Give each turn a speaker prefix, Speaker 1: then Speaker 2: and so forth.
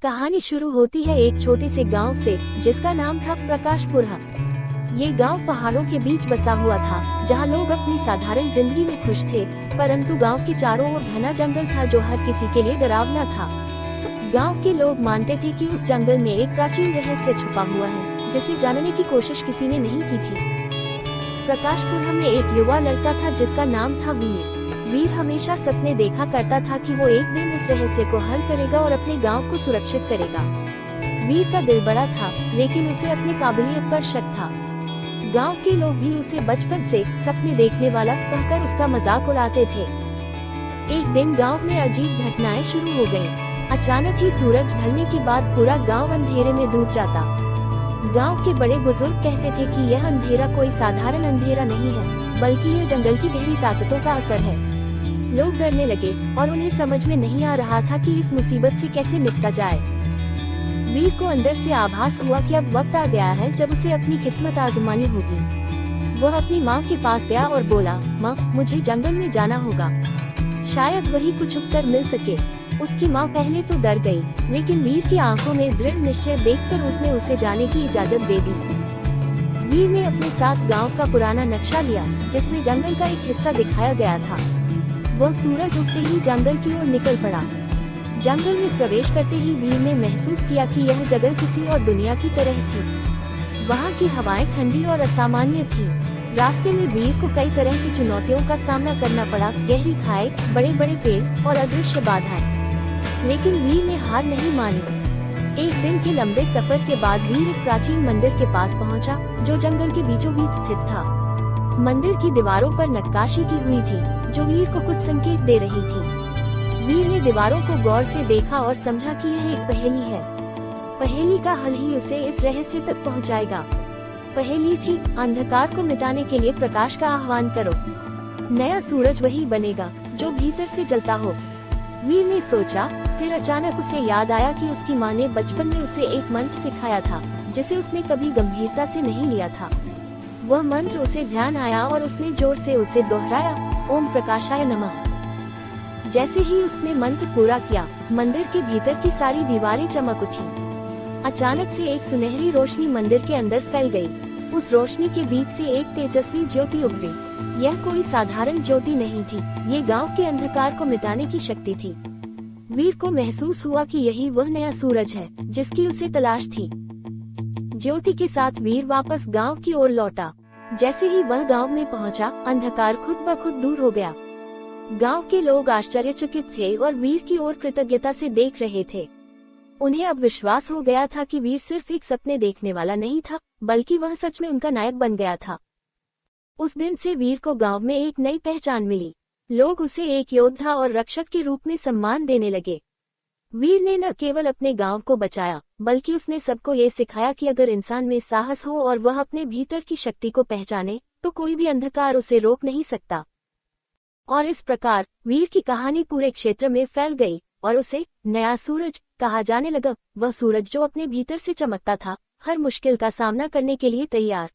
Speaker 1: कहानी शुरू होती है एक छोटे से गांव से जिसका नाम था प्रकाशपुर। ये गांव पहाड़ों के बीच बसा हुआ था जहां लोग अपनी साधारण जिंदगी में खुश थे, परंतु गांव के चारों ओर घना जंगल था जो हर किसी के लिए डरावना था। गांव के लोग मानते थे कि उस जंगल में एक प्राचीन रहस्य छुपा हुआ है जिसे जानने की कोशिश किसी ने नहीं की थी। प्रकाशपुर में एक युवा लड़का था जिसका नाम था वीर। वीर हमेशा सपने देखा करता था कि वो एक दिन इस रहस्य को हल करेगा और अपने गांव को सुरक्षित करेगा। वीर का दिल बड़ा था, लेकिन उसे अपनी काबिलियत पर शक था। गांव के लोग भी उसे बचपन से सपने देखने वाला कहकर उसका मजाक उड़ाते थे। एक दिन गांव में अजीब घटनाएं शुरू हो गयी। अचानक ही सूरज ढलने के बाद पूरा गांव अंधेरे में डूब जाता। गांव के बड़े बुजुर्ग कहते थे कि यह अंधेरा कोई साधारण अंधेरा नहीं है, बल्कि यह जंगल की गहरी ताकतों का असर है। लोग डरने लगे और उन्हें समझ में नहीं आ रहा था कि इस मुसीबत से कैसे निपटा जाए। वीर को अंदर से आभास हुआ कि अब वक्त आ गया है जब उसे अपनी किस्मत आजमानी होगी। वह अपनी माँ के पास गया और बोला, माँ, मुझे जंगल में जाना होगा, शायद वही कुछ उत्तर मिल सके। उसकी माँ पहले तो डर गई, लेकिन वीर की आंखों में दृढ़ निश्चय देखकर उसने उसे जाने की इजाजत दे दी। वीर ने अपने साथ गांव का पुराना नक्शा लिया जिसमें जंगल का एक हिस्सा दिखाया गया था। वह सूरज उगते ही जंगल की ओर निकल पड़ा। जंगल में प्रवेश करते ही वीर ने महसूस किया कि यह जगह किसी और दुनिया की तरह थी। वहाँ की हवाएं ठंडी और असामान्य थी। रास्ते में वीर को कई तरह की चुनौतियों का सामना करना पड़ा, गहरी खाई, बड़े बड़े पेड़ और अदृश्य बाधाएं। लेकिन वीर ने हार नहीं मानी। एक दिन के लंबे सफर के बाद वीर एक प्राचीन मंदिर के पास पहुंचा, जो जंगल के बीचों बीच स्थित था। मंदिर की दीवारों पर नक्काशी की हुई थी जो वीर को कुछ संकेत दे रही थी। वीर ने दीवारों को गौर से देखा और समझा कि यह एक पहेली है। पहेली का हल ही उसे इस रहस्य तक पहुंचाएगा। पहेली थी, अंधकार को मिटाने के लिए प्रकाश का आह्वान करो। नया सूरज वही बनेगा जो भीतर से जलता हो। वीर ने सोचा, फिर अचानक उसे याद आया कि उसकी माँ ने बचपन में उसे एक मंत्र सिखाया था जिसे उसने कभी गंभीरता से नहीं लिया था। वह मंत्र उसे ध्यान आया और उसने जोर से उसे दोहराया, ओम प्रकाशाय नमः। जैसे ही उसने मंत्र पूरा किया, मंदिर के भीतर की सारी दीवारें चमक उठी। अचानक से एक सुनहरी रोशनी मंदिर के अंदर फैल गई। उस रोशनी के बीच से एक तेजस्वी ज्योति उभरी। यह कोई साधारण ज्योति नहीं थी, ये गांव के अंधकार को मिटाने की शक्ति थी। वीर को महसूस हुआ कि यही वह नया सूरज है जिसकी उसे तलाश थी। ज्योति के साथ वीर वापस गांव की ओर लौटा। जैसे ही वह गांव में पहुंचा, अंधकार खुद ब खुद दूर हो गया। गांव के लोग आश्चर्यचकित थे और वीर की ओर कृतज्ञता से देख रहे थे। उन्हें अब विश्वास हो गया था कि वीर सिर्फ एक सपने देखने वाला नहीं था, बल्कि वह सच में उनका नायक बन गया था। उस दिन से वीर को गांव में एक नई पहचान मिली। लोग उसे एक योद्धा और रक्षक के रूप में सम्मान देने लगे। वीर ने न केवल अपने गांव को बचाया, बल्कि उसने सबको ये सिखाया कि अगर इंसान में साहस हो और वह अपने भीतर की शक्ति को पहचाने, तो कोई भी अंधकार उसे रोक नहीं सकता। और इस प्रकार वीर की कहानी पूरे क्षेत्र में फैल गई और उसे नया सूरज कहा जाने लगा। वह सूरज जो अपने भीतर से चमकता था, हर मुश्किल का सामना करने के लिए तैयार।